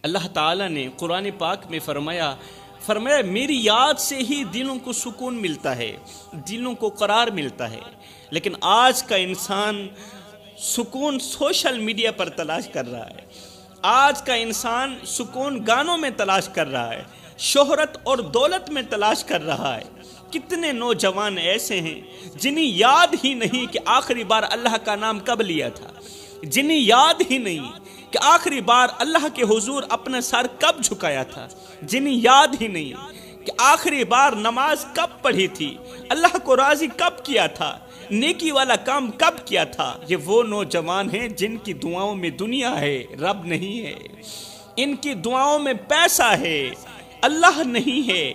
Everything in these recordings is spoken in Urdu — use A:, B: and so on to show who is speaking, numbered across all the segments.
A: اللہ تعالیٰ نے قرآن پاک میں فرمایا میری یاد سے ہی دلوں کو سکون ملتا ہے، دلوں کو قرار ملتا ہے۔ لیکن آج کا انسان سکون سوشل میڈیا پر تلاش کر رہا ہے، آج کا انسان سکون گانوں میں تلاش کر رہا ہے، شہرت اور دولت میں تلاش کر رہا ہے۔ کتنے نوجوان ایسے ہیں جنہیں یاد ہی نہیں کہ آخری بار اللہ کا نام کب لیا تھا، جنہیں یاد ہی نہیں کہ آخری بار اللہ کے حضور اپنا سر کب جھکایا تھا، جنہیں یاد ہی نہیں کہ آخری بار نماز کب پڑھی تھی، اللہ کو راضی کب کیا تھا، نیکی والا کام کب کیا تھا۔ یہ وہ نوجوان ہیں جن کی دعاؤں میں دنیا ہے، رب نہیں ہے، ان کی دعاؤں میں پیسہ ہے، اللہ نہیں ہے،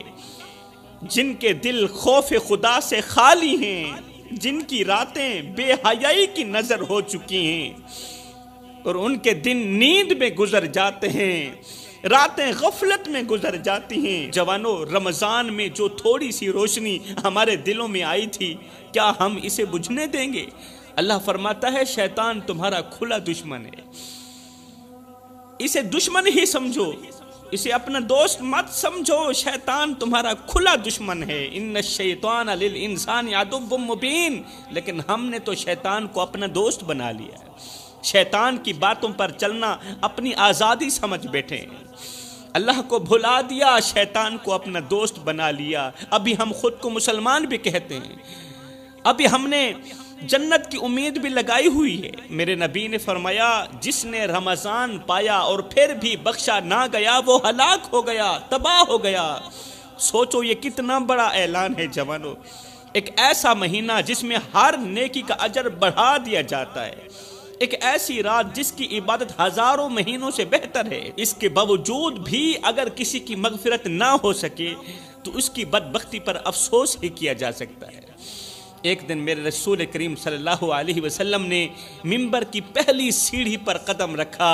A: جن کے دل خوف خدا سے خالی ہیں، جن کی راتیں بے حیائی کی نظر ہو چکی ہیں اور ان کے دن نیند میں گزر جاتے ہیں، راتیں غفلت میں گزر جاتی ہیں۔ جوانوں، رمضان میں جو تھوڑی سی روشنی ہمارے دلوں میں آئی تھی، کیا ہم اسے بجھنے دیں گے؟ اللہ فرماتا ہے شیطان تمہارا کھلا دشمن ہے، اسے دشمن ہی سمجھو، اسے اپنا دوست مت سمجھو، شیطان تمہارا کھلا دشمن ہے۔ ان الشیطان للانسان عدو مبین، لیکن ہم نے تو شیطان کو اپنا دوست بنا لیا ہے، شیطان کی باتوں پر چلنا اپنی آزادی سمجھ بیٹھے ہیں، اللہ کو بھلا دیا، شیطان کو اپنا دوست بنا لیا۔ ابھی ہم خود کو مسلمان بھی کہتے ہیں، ابھی ہم نے جنت کی امید بھی لگائی ہوئی ہے۔ میرے نبی نے فرمایا جس نے رمضان پایا اور پھر بھی بخشا نہ گیا وہ ہلاک ہو گیا، تباہ ہو گیا۔ سوچو یہ کتنا بڑا اعلان ہے جوانوں، ایک ایسا مہینہ جس میں ہر نیکی کا اجر بڑھا دیا جاتا ہے، ایک ایسی رات جس کی عبادت ہزاروں مہینوں سے بہتر ہے، اس کے باوجود بھی اگر کسی کی مغفرت نہ ہو سکے تو اس کی بدبختی پر افسوس ہی کیا جا سکتا ہے۔ ایک دن میرے رسول کریم صلی اللہ علیہ وسلم نے منبر کی پہلی سیڑھی پر قدم رکھا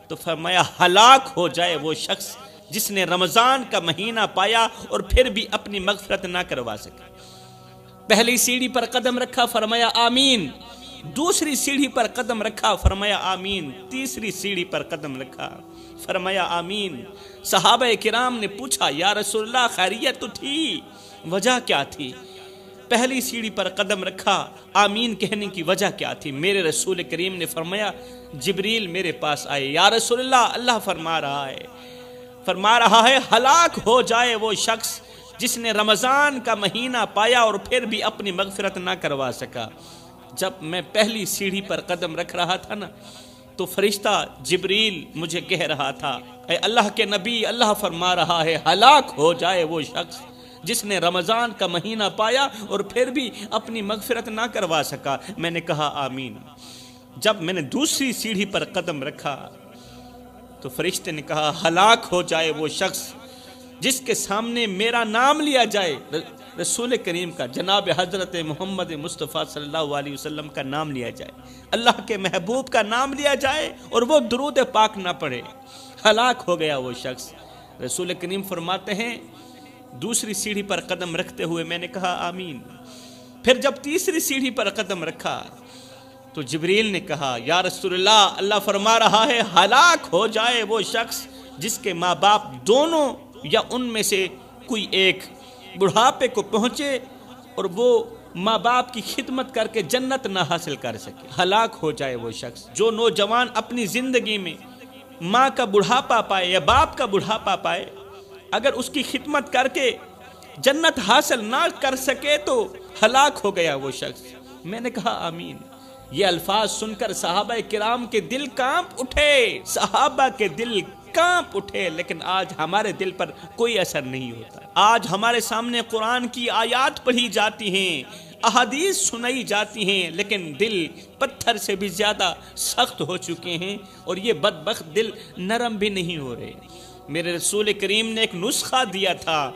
A: تو فرمایا ہلاک ہو جائے وہ شخص جس نے رمضان کا مہینہ پایا اور پھر بھی اپنی مغفرت نہ کروا سکا۔ پہلی سیڑھی پر قدم رکھا، فرمایا آمین، دوسری سیڑھی پر قدم رکھا، فرمایا آمین، تیسری سیڑھی پر قدم رکھا، فرمایا آمین۔ صحابہ کرام نے پوچھا یا رسول اللہ خیریت تو تھی، وجہ کیا تھی؟ پہلی سیڑھی پر قدم رکھا، آمین کہنے کی وجہ کیا تھی؟ میرے رسول کریم نے فرمایا جبریل میرے پاس آئے، یا رسول اللہ فرما رہا ہے ہلاک ہو جائے وہ شخص جس نے رمضان کا مہینہ پایا اور پھر بھی اپنی مغفرت نہ کروا سکا۔ جب میں پہلی سیڑھی پر قدم رکھ رہا تھا نا تو فرشتہ جبریل مجھے کہہ رہا تھا اے اللہ کے نبی، اللہ فرما رہا ہے ہلاک ہو جائے وہ شخص جس نے رمضان کا مہینہ پایا اور پھر بھی اپنی مغفرت نہ کروا سکا۔ میں نے کہا آمین۔ جب میں نے دوسری سیڑھی پر قدم رکھا تو فرشتے نے کہا ہلاک ہو جائے وہ شخص جس کے سامنے میرا نام لیا جائے، رسول کریم کا، جناب حضرت محمد مصطفیٰ صلی اللہ علیہ وسلم کا نام لیا جائے، اللہ کے محبوب کا نام لیا جائے اور وہ درود پاک نہ پڑھے، ہلاک ہو گیا وہ شخص۔ رسول کریم فرماتے ہیں دوسری سیڑھی پر قدم رکھتے ہوئے میں نے کہا آمین۔ پھر جب تیسری سیڑھی پر قدم رکھا تو جبریل نے کہا یا رسول اللہ، اللہ فرما رہا ہے ہلاک ہو جائے وہ شخص جس کے ماں باپ دونوں یا ان میں سے کوئی ایک بڑھاپے کو پہنچے اور وہ ماں باپ کی خدمت کر کے جنت نہ حاصل کر سکے۔ ہلاک ہو جائے وہ شخص۔ جو نوجوان اپنی زندگی میں ماں کا بڑھاپا پائے یا باپ کا بڑھاپا پائے، اگر اس کی خدمت کر کے جنت حاصل نہ کر سکے تو ہلاک ہو گیا وہ شخص۔ میں نے کہا آمین۔ یہ الفاظ سن کر صحابہ کرام کے دل کانپ اٹھے، صحابہ کے دل کانپ اٹھے، لیکن آج ہمارے دل پر کوئی اثر نہیں ہوتا۔ آج ہمارے سامنے قرآن کی آیات پڑھی جاتی ہیں، احادیث سنائی جاتی ہیں، لیکن دل پتھر سے بھی زیادہ سخت ہو چکے ہیں اور یہ بدبخت دل نرم بھی نہیں ہو رہے۔ میرے رسول کریم نے ایک نسخہ دیا تھا،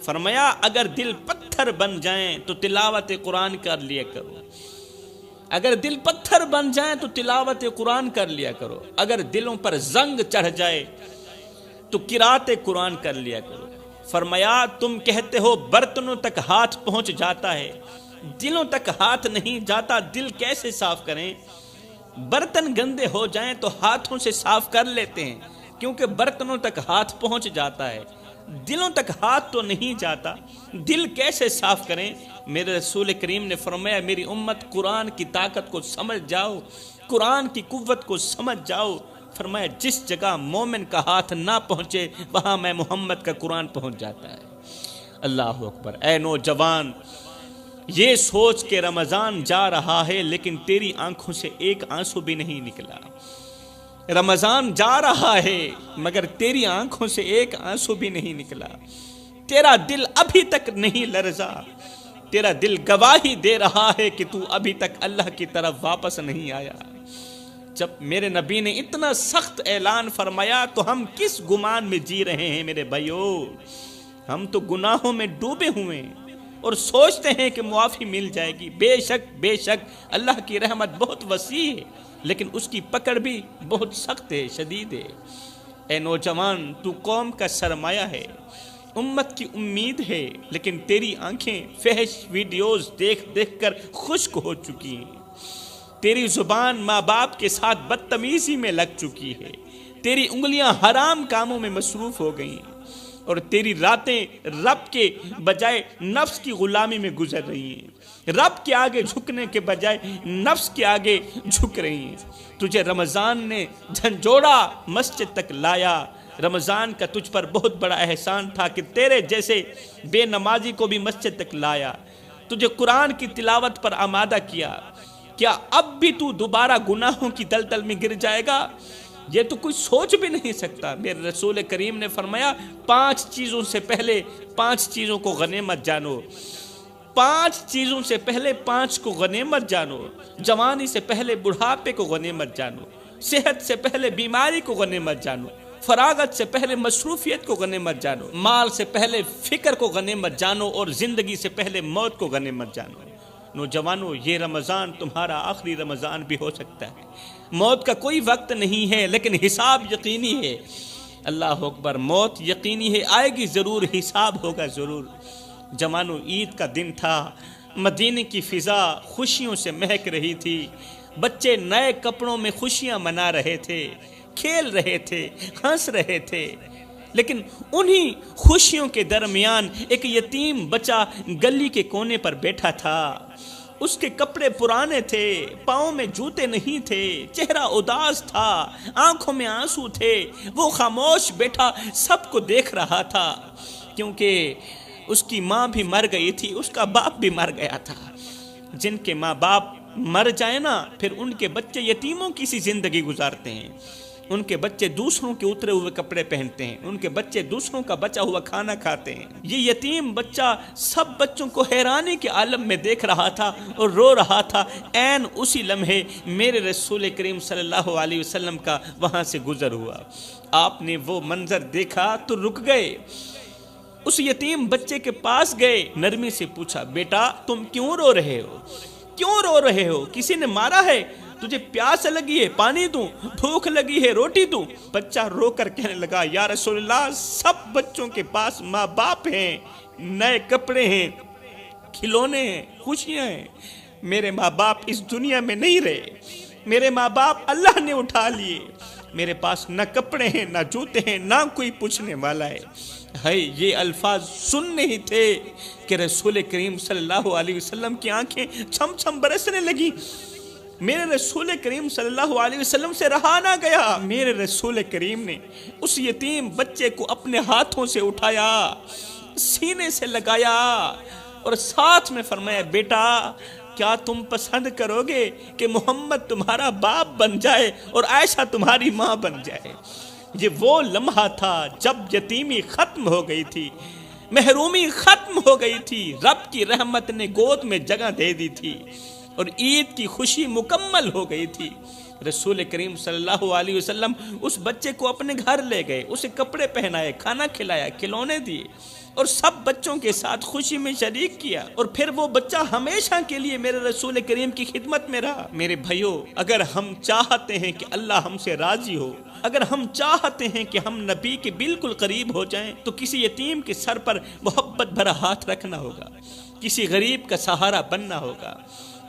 A: فرمایا اگر دل پتھر بن جائیں تو تلاوت قرآن کر لیا کرو، اگر دل پتھر بن جائیں تو تلاوت قرآن کر لیا کرو، اگر دلوں پر زنگ چڑھ جائے تو قرات قرآن کر لیا کرو۔ فرمایا تم کہتے ہو برتنوں تک ہاتھ پہنچ جاتا ہے، دلوں تک ہاتھ نہیں جاتا، دل کیسے صاف کریں؟ برتن گندے ہو جائیں تو ہاتھوں سے صاف کر لیتے ہیں، کیونکہ برتنوں تک ہاتھ پہنچ جاتا ہے، دلوں تک ہاتھ تو نہیں جاتا۔ دل کیسے صاف کریں؟ میرے رسول کریم نے فرمایا میری امت قرآن کی طاقت کو سمجھ جاؤ، قرآن کی قوت کو سمجھ جاؤ۔ فرمایا جس جگہ مومن کا ہاتھ نہ پہنچے وہاں میں محمد کا قرآن پہنچ جاتا ہے۔ اللہ اکبر۔ اے نوجوان، یہ سوچ کہ رمضان جا رہا ہے لیکن تیری آنکھوں سے ایک آنسو بھی نہیں نکلا۔ رمضان جا رہا ہے مگر تیری آنکھوں سے ایک آنسو بھی نہیں نکلا۔ تیرا دل ابھی تک نہیں لرزا، تیرا دل گواہی دے رہا ہے کہ تو ابھی تک اللہ کی طرف واپس نہیں آیا۔ جب میرے نبی نے اتنا سخت اعلان فرمایا تو ہم کس گمان میں جی رہے ہیں میرے بھائیو؟ ہم تو گناہوں میں ڈوبے ہوئے ہیں اور سوچتے ہیں کہ معافی مل جائے گی۔ بے شک اللہ کی رحمت بہت وسیع ہے لیکن اس کی پکڑ بھی بہت سخت ہے، شدید ہے۔ اے نوجوان، تو قوم کا سرمایہ ہے، امت کی امید ہے، لیکن تیری آنکھیں فحش ویڈیوز دیکھ دیکھ کر خشک ہو چکی ہیں، تیری زبان ماں باپ کے ساتھ بدتمیزی میں لگ چکی ہے، تیری انگلیاں حرام کاموں میں مصروف ہو گئی ہیں اور تیری راتیں رب کے بجائے نفس کی غلامی میں گزر رہی ہیں، رب کے آگے جھکنے کے بجائے نفس کے آگے جھک رہی ہیں۔ تجھے رمضان نے جھنجھوڑا مسجد تک لایا۔ رمضان کا تجھ پر بہت بڑا احسان تھا کہ تیرے جیسے بے نمازی کو بھی مسجد تک لایا، تجھے قرآن کی تلاوت پر آمادہ کیا۔ کیا اب بھی تو دوبارہ گناہوں کی دلدل میں گر جائے گا؟ یہ تو کوئی سوچ بھی نہیں سکتا۔ میرے رسول کریم نے فرمایا 5 چیزوں سے پہلے 5 چیزوں کو غنیمت جانو، 5 چیزوں سے پہلے 5 کو غنیمت جانو۔ جوانی سے پہلے بڑھاپے کو غنیمت جانو، صحت سے پہلے بیماری کو غنیمت جانو، فراغت سے پہلے مصروفیت کو غنیمت جانو، مال سے پہلے فکر کو غنیمت جانو اور زندگی سے پہلے موت کو غنیمت جانو۔ نوجوانوں، یہ رمضان تمہارا آخری رمضان بھی ہو سکتا ہے۔ موت کا کوئی وقت نہیں ہے لیکن حساب یقینی ہے۔ اللہ اکبر۔ موت یقینی ہے، آئے گی ضرور، حساب ہوگا ضرور۔ جوانوں، عید کا دن تھا، مدینے کی فضا خوشیوں سے مہک رہی تھی، بچے نئے کپڑوں میں خوشیاں منا رہے تھے، کھیل رہے تھے، ہنس رہے تھے، لیکن انہی خوشیوں کے درمیان ایک یتیم بچہ گلی کے کونے پر بیٹھا تھا۔ اس کے کپڑے پرانے تھے، پاؤں میں جوتے نہیں تھے، چہرہ اداس تھا، آنکھوں میں آنسو تھے۔ وہ خاموش بیٹھا سب کو دیکھ رہا تھا، کیونکہ اس کی ماں بھی مر گئی تھی، اس کا باپ بھی مر گیا تھا۔ جن کے ماں باپ مر جائیں نا، پھر ان کے بچے یتیموں کی سی زندگی گزارتے ہیں، ان کے بچے دوسروں کے اترے ہوئے کپڑے پہنتے ہیں، ان کے بچے دوسروں کا بچا ہوا کھانا کھاتے ہیں۔ یہ یتیم بچہ سب بچوں کو حیرانی کے عالم میں دیکھ رہا تھا اور رو رہا تھا۔ عین اسی لمحے میرے رسول کریم صلی اللہ علیہ وسلم کا وہاں سے گزر ہوا۔ آپ نے وہ منظر دیکھا تو رک گئے، اس یتیم بچے کے پاس گئے، نرمی سے پوچھا، بیٹا تم کیوں رو رہے ہو؟ کیوں رو رہے ہو؟ کسی نے مارا ہے؟ تجھے پیاس لگی ہے پانی دوں؟ بھوک لگی ہے روٹی دوں؟ بچہ رو کر کہنے لگا، یا رسول اللہ، سب بچوں کے پاس ماں باپ ہیں، نئے کپڑے ہیں، کھلونے ہیں، خوشیاں ہیں، میرے ماں باپ اس دنیا میں نہیں رہے، میرے ماں باپ اللہ نے اٹھا لیے، میرے پاس نہ کپڑے ہیں، نہ جوتے ہیں، نہ کوئی پوچھنے والا ہے۔ یہ الفاظ سننے ہی تھے کہ رسول کریم صلی اللہ علیہ وسلم کی آنکھیں چھم چھم برسنے لگی۔ میرے رسول کریم صلی اللہ علیہ وسلم سے رہا نہ گیا، میرے رسول کریم نے اس یتیم بچے کو اپنے ہاتھوں سے اٹھایا، سینے سے لگایا اور ساتھ میں فرمایا، بیٹا کیا تم پسند کرو گے کہ محمد تمہارا باپ بن جائے اور عائشہ تمہاری ماں بن جائے؟ یہ وہ لمحہ تھا جب یتیمی ختم ہو گئی تھی، محرومی ختم ہو گئی تھی، رب کی رحمت نے گود میں جگہ دے دی تھی اور عید کی خوشی مکمل ہو گئی تھی۔ رسول کریم صلی اللہ علیہ وسلم اس بچے کو اپنے گھر لے گئے، اسے کپڑے پہنائے، کھانا کھلایا، کھلونے دیے اور سب بچوں کے ساتھ خوشی میں شریک کیا، اور پھر وہ بچہ ہمیشہ کے لیے میرے رسول کریم کی خدمت میں رہا۔ میرے بھائیو، اگر ہم چاہتے ہیں کہ اللہ ہم سے راضی ہو، اگر ہم چاہتے ہیں کہ ہم نبی کے بالکل قریب ہو جائیں، تو کسی یتیم کے سر پر محبت بھرا ہاتھ رکھنا ہوگا، کسی غریب کا سہارا بننا ہوگا،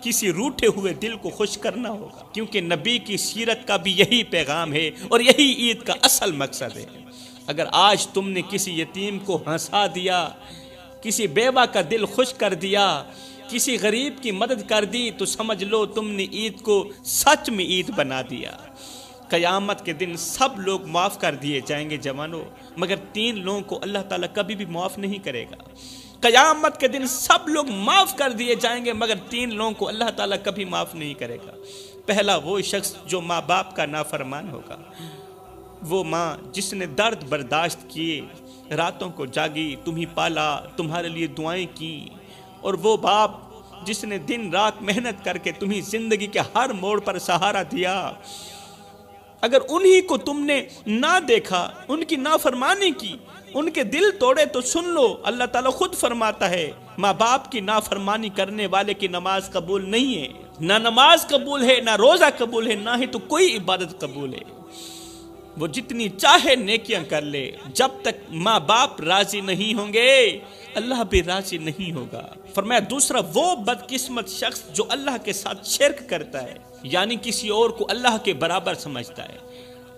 A: کسی روٹھے ہوئے دل کو خوش کرنا ہوگا، کیونکہ نبی کی سیرت کا بھی یہی پیغام ہے اور یہی عید کا اصل مقصد ہے۔ اگر آج تم نے کسی یتیم کو ہنسا دیا، کسی بیوہ کا دل خوش کر دیا، کسی غریب کی مدد کر دی، تو سمجھ لو تم نے عید کو سچ میں عید بنا دیا۔ قیامت کے دن سب لوگ معاف کر دیے جائیں گے جوانوں، مگر 3 لوگوں کو اللہ تعالیٰ کبھی بھی معاف نہیں کرے گا۔ قیامت کے دن سب لوگ معاف کر دیے جائیں گے، مگر 3 لوگوں کو اللہ تعالیٰ کبھی معاف نہیں کرے گا۔ پہلا وہ شخص جو ماں باپ کا نافرمان ہوگا، وہ ماں جس نے درد برداشت کیے، راتوں کو جاگی، تمہیں پالا، تمہارے لیے دعائیں کی، اور وہ باپ جس نے دن رات محنت کر کے تمہیں زندگی کے ہر موڑ پر سہارا دیا۔ اگر انہی کو تم نے نہ دیکھا، ان کی نافرمانی کی، ان کے دل توڑے، تو سن لو اللہ تعالیٰ خود فرماتا ہے ماں باپ کی نافرمانی کرنے والے کی نماز قبول نہیں ہے۔ نہ نماز قبول ہے، نہ روزہ قبول ہے، نہ ہی تو کوئی عبادت قبول ہے۔ وہ جتنی چاہے نیکیاں کر لے، جب تک ماں باپ راضی نہیں ہوں گے اللہ بھی راضی نہیں ہوگا۔ فرمایا دوسرا وہ بدقسمت شخص جو اللہ کے ساتھ شرک کرتا ہے، یعنی کسی اور کو اللہ کے برابر سمجھتا ہے،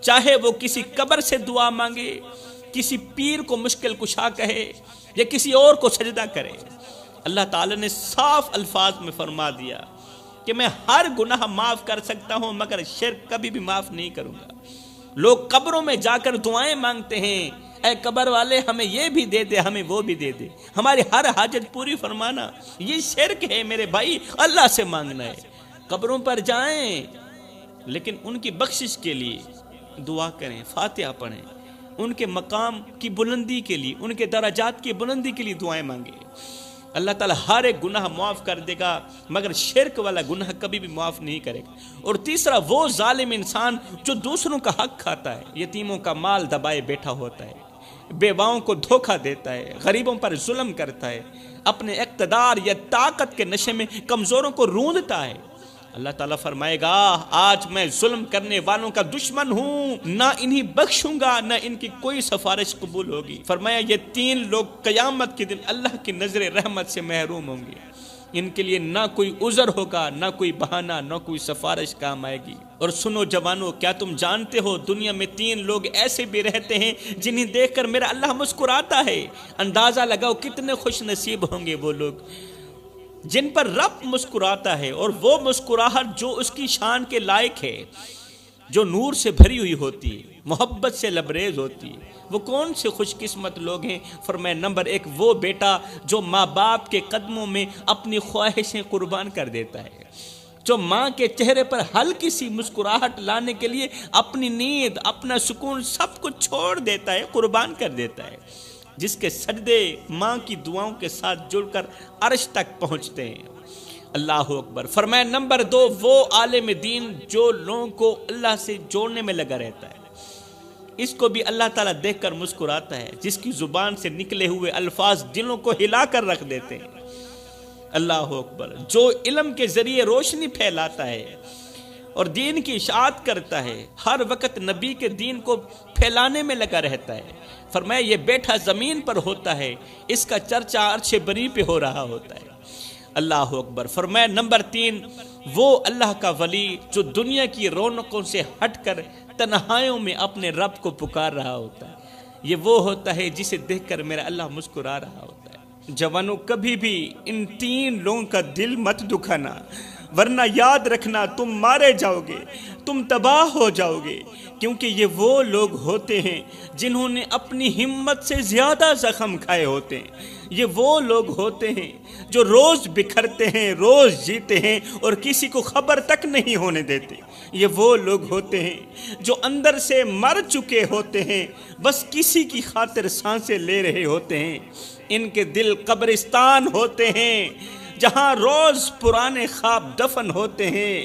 A: چاہے وہ کسی قبر سے دعا مانگے، کسی پیر کو مشکل کشا کہے، یا کسی اور کو سجدہ کرے۔ اللہ تعالیٰ نے صاف الفاظ میں فرما دیا کہ میں ہر گناہ معاف کر سکتا ہوں، مگر شرک کبھی بھی معاف نہیں کروں گا۔ لوگ قبروں میں جا کر دعائیں مانگتے ہیں، اے قبر والے ہمیں یہ بھی دے دے، ہمیں وہ بھی دے دے، ہماری ہر حاجت پوری فرمانا۔ یہ شرک ہے میرے بھائی، اللہ سے مانگنا ہے۔ قبروں پر جائیں لیکن ان کی بخشش کے لیے دعا کریں، فاتحہ پڑھیں، ان کے مقام کی بلندی کے لیے، ان کے درجات کی بلندی کے لیے دعائیں مانگیں۔ اللہ تعالیٰ ہر ایک گناہ معاف کر دے گا، مگر شرک والا گناہ کبھی بھی معاف نہیں کرے گا۔ اور تیسرا وہ ظالم انسان جو دوسروں کا حق کھاتا ہے، یتیموں کا مال دبائے بیٹھا ہوتا ہے، بیواؤں کو دھوکہ دیتا ہے، غریبوں پر ظلم کرتا ہے، اپنے اقتدار یا طاقت کے نشے میں کمزوروں کو روندتا ہے۔ اللہ تعالیٰ فرمائے گا آج میں ظلم کرنے والوں کا دشمن ہوں، نہ انہیں بخشوں گا، نہ ان کی کوئی سفارش قبول ہوگی۔ فرمایا یہ 3 لوگ قیامت کے دن اللہ کی نظر رحمت سے محروم ہوں گے، ان کے لیے نہ کوئی عذر ہوگا، نہ کوئی بہانہ، نہ کوئی سفارش کام آئے گی۔ اور سنو جوانو، کیا تم جانتے ہو دنیا میں 3 لوگ ایسے بھی رہتے ہیں جنہیں دیکھ کر میرا اللہ مسکراتا ہے؟ اندازہ لگاؤ کتنے خوش نصیب ہوں گے وہ لوگ جن پر رب مسکراتا ہے، اور وہ مسکراہٹ جو اس کی شان کے لائق ہے، جو نور سے بھری ہوئی ہوتی ہے، محبت سے لبریز ہوتی ہے۔ وہ کون سے خوش قسمت لوگ ہیں؟ فرمایا نمبر 1 وہ بیٹا جو ماں باپ کے قدموں میں اپنی خواہشیں قربان کر دیتا ہے، جو ماں کے چہرے پر ہلکی سی مسکراہٹ لانے کے لیے اپنی نیند، اپنا سکون سب کچھ چھوڑ دیتا ہے، قربان کر دیتا ہے، جس کے سجدے ماں کی دعاؤں کے ساتھ جڑ کر عرش تک پہنچتے ہیں۔ اللہ اکبر۔ فرمایا نمبر 2 وہ عالم دین جو لوگوں کو اللہ سے جوڑنے میں لگا رہتا ہے، اس کو بھی اللہ تعالیٰ دیکھ کر مسکراتا ہے، جس کی زبان سے نکلے ہوئے الفاظ دلوں کو ہلا کر رکھ دیتے ہیں۔ اللہ اکبر۔ جو علم کے ذریعے روشنی پھیلاتا ہے اور دین کی اشاعت کرتا ہے، ہر وقت نبی کے دین کو پھیلانے میں لگا رہتا ہے۔ فرمایا یہ بیٹھا زمین پر ہوتا ہے، اس کا چرچا عرش بری پہ ہو رہا ہوتا ہے۔ اللہ اکبر۔ فرمایا نمبر 3 وہ اللہ کا ولی جو دنیا کی رونقوں سے ہٹ کر تنہائیوں میں اپنے رب کو پکار رہا ہوتا ہے، یہ وہ ہوتا ہے جسے دیکھ کر میرا اللہ مسکرا رہا ہوتا ہے۔ جوانوں کبھی بھی ان 3 لوگوں کا دل مت دکھانا، ورنہ یاد رکھنا تم مارے جاؤ گے، تم تباہ ہو جاؤ گے، کیونکہ یہ وہ لوگ ہوتے ہیں جنہوں نے اپنی ہمت سے زیادہ زخم کھائے ہوتے ہیں۔ یہ وہ لوگ ہوتے ہیں جو روز بکھرتے ہیں، روز جیتے ہیں اور کسی کو خبر تک نہیں ہونے دیتے۔ یہ وہ لوگ ہوتے ہیں جو اندر سے مر چکے ہوتے ہیں، بس کسی کی خاطر سانسیں لے رہے ہوتے ہیں۔ ان کے دل قبرستان ہوتے ہیں جہاں روز پرانے خواب دفن ہوتے ہیں۔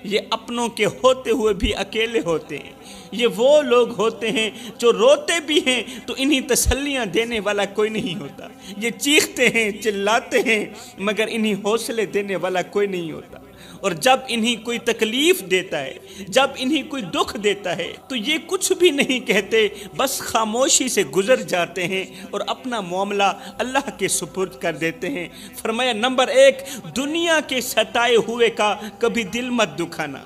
A: یہ اپنوں کے ہوتے ہوئے بھی اکیلے ہوتے ہیں۔ یہ وہ لوگ ہوتے ہیں جو روتے بھی ہیں تو انہیں تسلیاں دینے والا کوئی نہیں ہوتا۔ یہ چیختے ہیں، چلاتے ہیں، مگر انہیں حوصلے دینے والا کوئی نہیں ہوتا۔ اور جب انہیں کوئی تکلیف دیتا ہے، جب انہیں کوئی دکھ دیتا ہے تو یہ کچھ بھی نہیں کہتے، بس خاموشی سے گزر جاتے ہیں اور اپنا معاملہ اللہ کے سپرد کر دیتے ہیں۔ فرمایا نمبر 1، دنیا کے ستائے ہوئے کا کبھی دل مت دکھانا،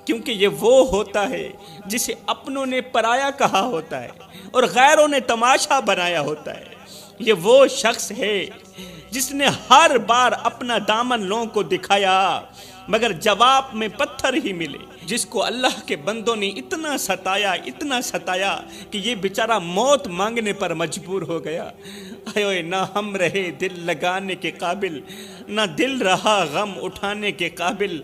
A: کیونکہ یہ وہ ہوتا ہے جسے اپنوں نے پرایا کہا ہوتا ہے اور غیروں نے تماشا بنایا ہوتا ہے۔ یہ وہ شخص ہے جس نے ہر بار اپنا دامن لوگوں کو دکھایا مگر جواب میں پتھر ہی ملے، جس کو اللہ کے بندوں نے اتنا ستایا کہ یہ بیچارہ موت مانگنے پر مجبور ہو گیا۔ اے نہ ہم رہے دل لگانے کے قابل، نہ دل رہا غم اٹھانے کے قابل،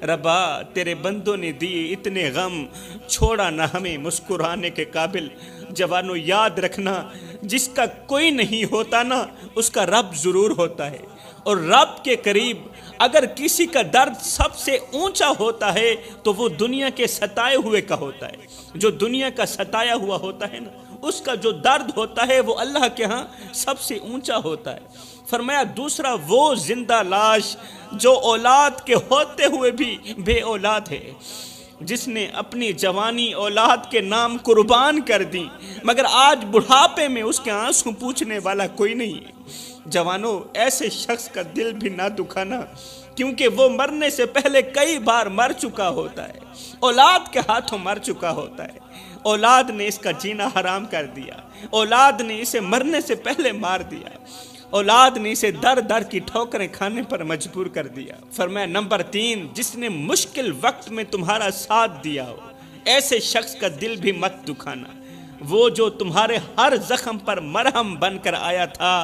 A: ربا تیرے بندوں نے دیے اتنے غم، چھوڑا نہ ہمیں مسکرانے کے قابل۔ جوانوں یاد رکھنا، جس کا کوئی نہیں ہوتا نا، اس کا رب ضرور ہوتا ہے، اور رب کے قریب اگر کسی کا درد سب سے اونچا ہوتا ہے تو وہ دنیا کے ستائے ہوئے کا ہوتا ہے۔ جو دنیا کا ستایا ہوا ہوتا ہے نا، اس کا جو درد ہوتا ہے وہ اللہ کے ہاں سب سے اونچا ہوتا ہے۔ فرمایا دوسرا، وہ زندہ لاش جو اولاد کے ہوتے ہوئے بھی بے اولاد ہے، جس نے اپنی جوانی اولاد کے نام قربان کر دی مگر آج بڑھاپے میں اس کے آنسو پوچھنے والا کوئی نہیں ہے۔ جوانوں، ایسے شخص کا دل بھی نہ دکھانا، کیونکہ وہ مرنے سے پہلے کئی بار مر چکا ہوتا ہے، اولاد کے ہاتھوں مر چکا ہوتا ہے، اولاد نے اس کا جینا حرام کر دیا، اولاد نے اسے مرنے سے پہلے مار دیا، اولاد نے اسے در در کی ٹھوکریں کھانے پر مجبور کر دیا۔ فرمایا نمبر 3، جس نے مشکل وقت میں تمہارا ساتھ دیا ہو، ایسے شخص کا دل بھی مت دکھانا۔ وہ جو تمہارے ہر زخم پر مرہم بن کر آیا تھا،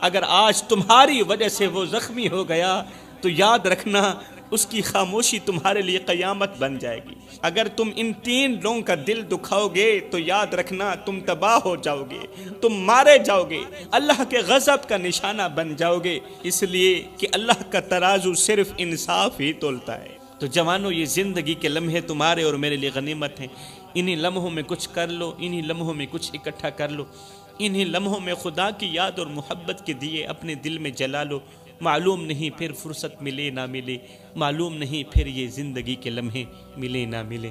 A: اگر آج تمہاری وجہ سے وہ زخمی ہو گیا تو یاد رکھنا اس کی خاموشی تمہارے لیے قیامت بن جائے گی۔ اگر تم ان 3 لوگوں کا دل دکھاؤ گے تو یاد رکھنا تم تباہ ہو جاؤ گے، تم مارے جاؤ گے، اللہ کے غضب کا نشانہ بن جاؤ گے، اس لیے کہ اللہ کا ترازو صرف انصاف ہی تولتا ہے۔ تو جوانوں، یہ زندگی کے لمحے تمہارے اور میرے لیے غنیمت ہیں۔ انہی لمحوں میں کچھ کر لو، انہی لمحوں میں کچھ اکٹھا کر لو، انہی لمحوں میں خدا کی یاد اور محبت کے دیے اپنے دل میں جلا لو۔ معلوم نہیں پھر فرصت ملے نہ ملے، معلوم نہیں پھر یہ زندگی کے لمحے ملے نہ ملے۔